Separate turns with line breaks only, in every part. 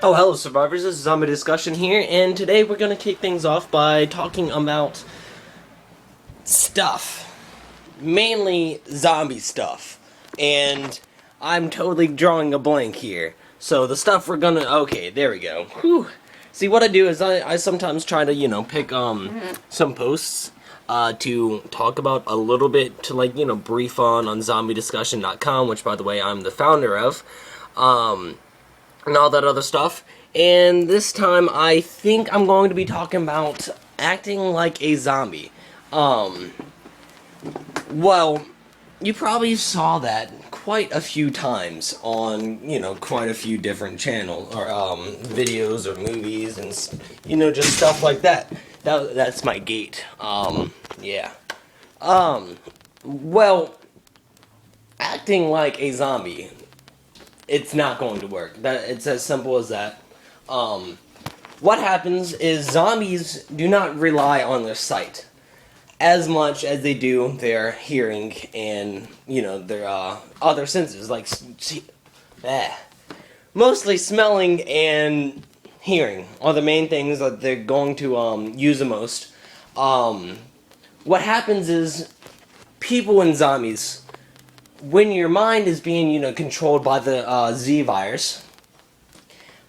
Oh, hello survivors, this is Zombie Discussion here, and today we're going to kick things off by talking about stuff. Mainly zombie stuff. And I'm totally drawing a blank here. So the stuff we're gonna... Okay, there we go. Whew. See, what I do is I sometimes try to, pick some posts to talk about a little bit, to brief on zombiediscussion.com, which, by the way, I'm the founder of. And all that other stuff. And this time, I think I'm going to be talking about acting like a zombie. Well, you probably saw that quite a few times on, quite a few different channels, or, videos, or movies, and, just stuff like that. That's my gate. Yeah. Well, acting like a zombie, it's not going to work. It's as simple as that. What happens is zombies do not rely on their sight as much as they do their hearing and, their other senses, like mostly smelling and hearing are the main things that they're going to use the most. What happens is people and zombies, when your mind is being, controlled by the Z virus,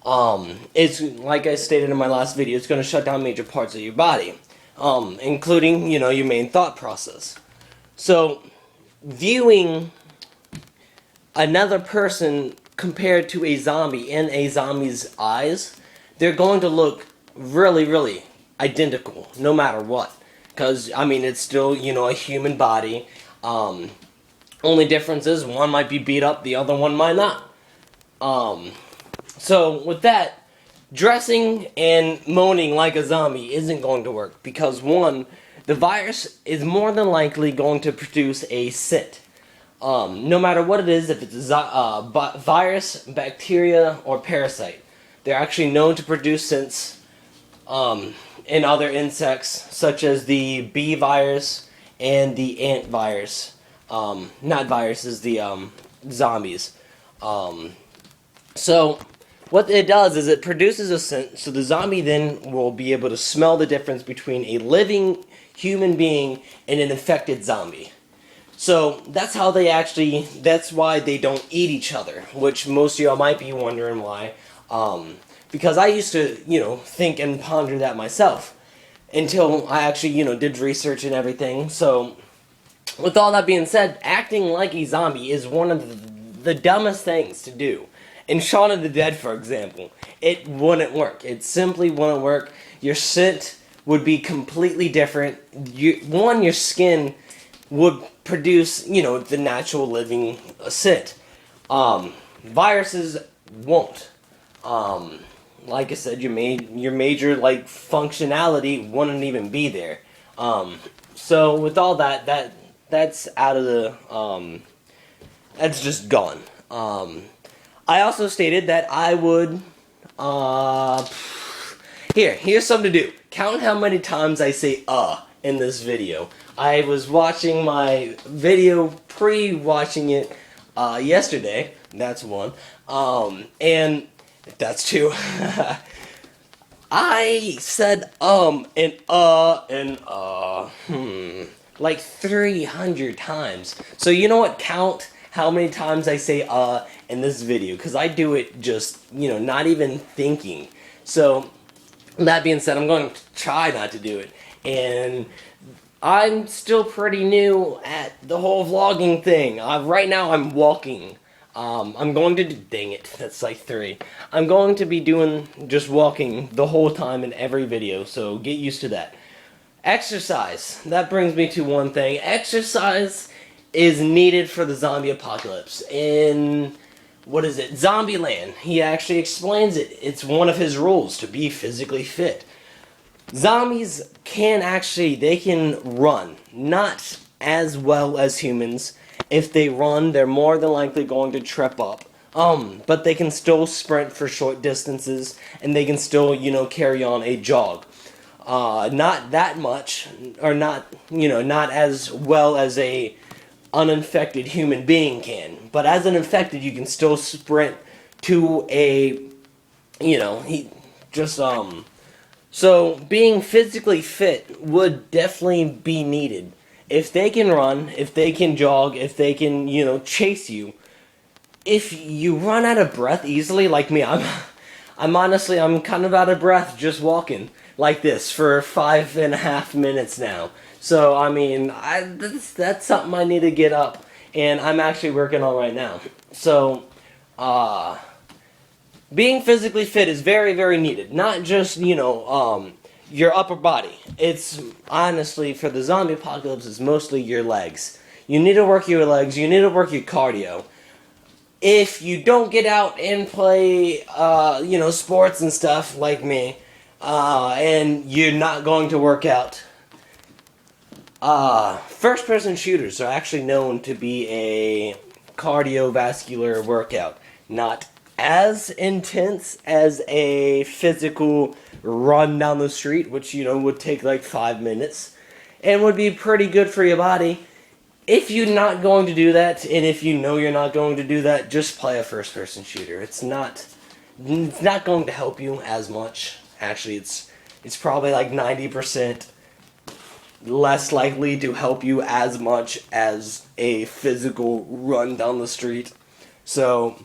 it's, like I stated in my last video, it's going to shut down major parts of your body, including, your main thought process. So, viewing another person compared to a zombie in a zombie's eyes, they're going to look really, really identical, no matter what. Because, it's still, a human body. Only difference is one might be beat up, the other one might not. So with that, dressing and moaning like a zombie isn't going to work because one, the virus is more than likely going to produce a scent. No matter what it is, if it's a virus, bacteria, or parasite, they're actually known to produce scents in other insects, such as the bee virus and the ant virus. Not viruses, the zombies. So what it does is it produces a scent, so the zombie then will be able to smell the difference between a living human being and an infected zombie. So that's how that's why they don't eat each other, which most of y'all might be wondering why. Because I used to, think and ponder that myself until I actually, did research and everything. So with all that being said, acting like a zombie is one of the dumbest things to do. In Shaun of the Dead, for example, it wouldn't work. It simply wouldn't work. Your scent would be completely different. Your skin would produce, the natural living scent. Viruses won't. Like I said, your major, functionality wouldn't even be there. So with all that's out of the, that's just gone. I also stated that I would, here's something to do. Count how many times I say, in this video. I was watching my video, pre-watching it, yesterday. That's one. And that's two. I said, like 300 times. So you know what? Count how many times I say in this video, because I do it just, not even thinking. So that being said, I'm going to try not to do it. And I'm still pretty new at the whole vlogging thing. Right now I'm walking. I'm going to dang it, that's like 3. I'm going to be doing just walking the whole time in every video, so get used to that. Exercise. That brings me to one thing. Exercise is needed for the zombie apocalypse. In, Zombieland. He actually explains it. It's one of his rules to be physically fit. Zombies they can run. Not as well as humans. If they run, they're more than likely going to trip up. But they can still sprint for short distances, and they can still, carry on a jog. Not that much, or not as well as a uninfected human being can. But as an infected, you can still sprint to a he just so being physically fit would definitely be needed. If they can run, if they can jog, if they can, chase you, if you run out of breath easily, like me, I'm kind of out of breath just walking like this for 5.5 minutes now. So I mean, that's something I need to get up, and I'm actually working on right now. So, being physically fit is very, very needed. Not just, your upper body. It's honestly, for the zombie apocalypse, it's mostly your legs. You need to work your legs. You need to work your cardio. If you don't get out and play, sports and stuff like me, and you're not going to work out, first-person shooters are actually known to be a cardiovascular workout. Not as intense as a physical run down the street, which, would take like 5 minutes, and would be pretty good for your body. If you're not going to do that, and if you know you're not going to do that, just play a first-person shooter. It's not going to help you as much. Actually, it's probably like 90% less likely to help you as much as a physical run down the street. So,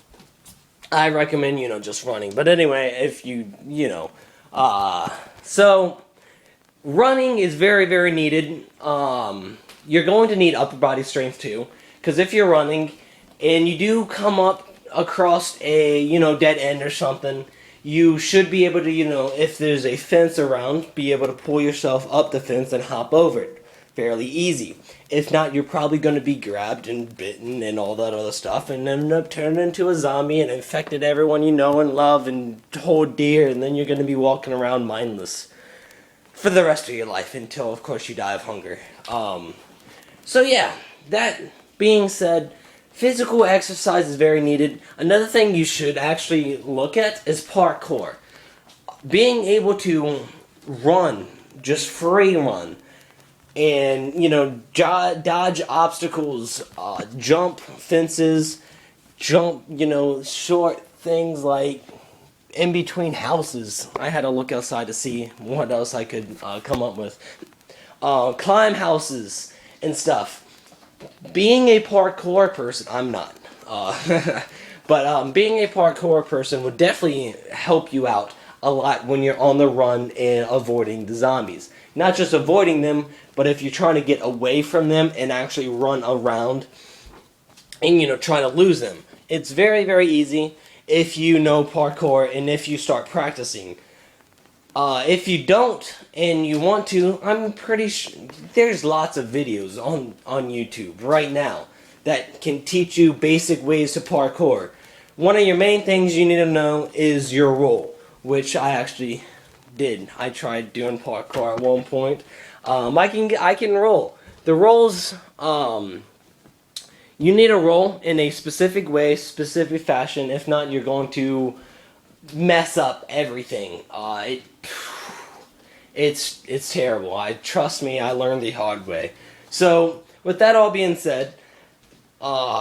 I recommend, just running. But anyway, if so, running is very, very needed. You're going to need upper body strength too, because if you're running and you do come up across a, dead end or something, you should be able to, if there's a fence around, be able to pull yourself up the fence and hop over it. Fairly easy. If not, you're probably going to be grabbed and bitten and all that other stuff, and end up turning into a zombie and infected everyone you know and love and hold dear, and then you're going to be walking around mindless for the rest of your life until, of course, you die of hunger. So yeah, that being said, physical exercise is very needed. Another thing you should actually look at is parkour. Being able to run, just free run, and, dodge obstacles, jump fences, jump, short things like in between houses. I had to look outside to see what else I could come up with. Climb houses and stuff. Being a parkour person, I'm not, but being a parkour person would definitely help you out a lot when you're on the run and avoiding the zombies. Not just avoiding them, but if you're trying to get away from them and actually run around and, trying to lose them. It's very, very easy if you know parkour and if you start practicing. If you don't and you want to, I'm pretty sure there's lots of videos on YouTube right now that can teach you basic ways to parkour. One of your main things you need to know is your roll, which I actually did. I tried doing parkour at one point. I can roll. The rolls, you need to roll in a specific way, specific fashion. If not, you're going to mess up everything. It's terrible. Trust me, I learned the hard way. So, with that all being said,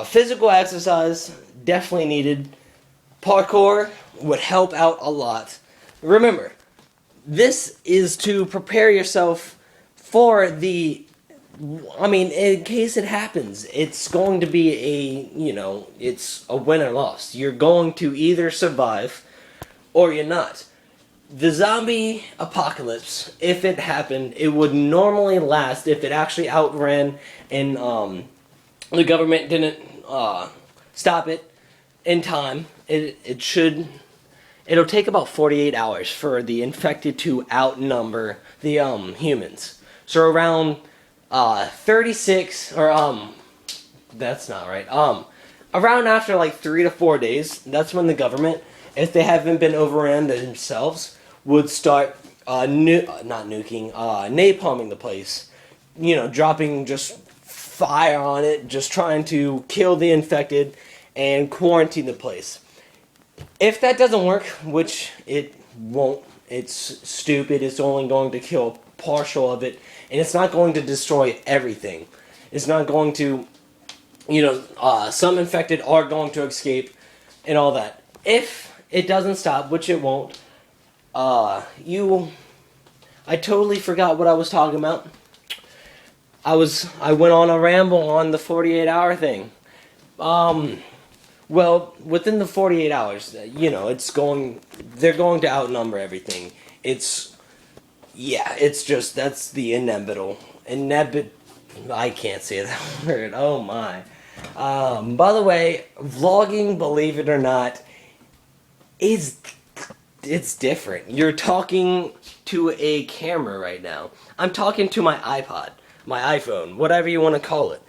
physical exercise definitely needed. Parkour would help out a lot. Remember, this is to prepare yourself for in case it happens, it's going to be it's a win or loss. You're going to either survive or you're not. The zombie apocalypse, if it happened, it would normally last, if it actually outran and the government didn't stop it in time, it'll take about 48 hours for the infected to outnumber the humans. So around 36, or that's not right. Around after like 3 to 4 days, that's when the government, if they haven't been overrun themselves, would start napalming the place. Dropping just fire on it, just trying to kill the infected and quarantine the place. If that doesn't work, which it won't, it's stupid, it's only going to kill partial of it, and it's not going to destroy everything. It's not going to, some infected are going to escape and all that. If it doesn't stop, which it won't. I totally forgot what I was talking about. I went on a ramble on the 48-hour thing. Well, within the 48 hours, they're going to outnumber everything. It's just, that's the I can't say that word, oh my. By the way, vlogging, believe it or not, it's different. You're talking to a camera right now. I'm talking to my iPod, my iPhone, whatever you want to call it.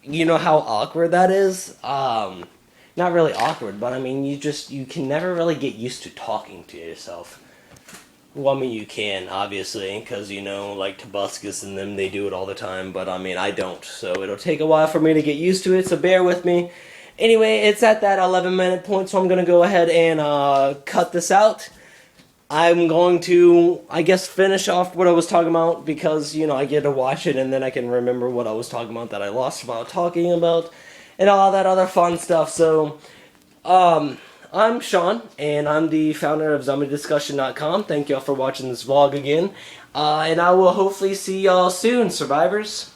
You know how awkward that is? Not really awkward, but I mean, you can never really get used to talking to yourself. Well, I mean, you can, obviously, because, like Tobuscus and them, they do it all the time, but I mean, I don't, so it'll take a while for me to get used to it, so bear with me. Anyway, it's at that 11-minute point, so I'm going to go ahead and cut this out. I'm going to, I guess, finish off what I was talking about, because, I get to watch it, and then I can remember what I was talking about that I lost while talking about, and all that other fun stuff, so, I'm Sean, and I'm the founder of ZombieDiscussion.com. Thank y'all for watching this vlog again, and I will hopefully see y'all soon, survivors.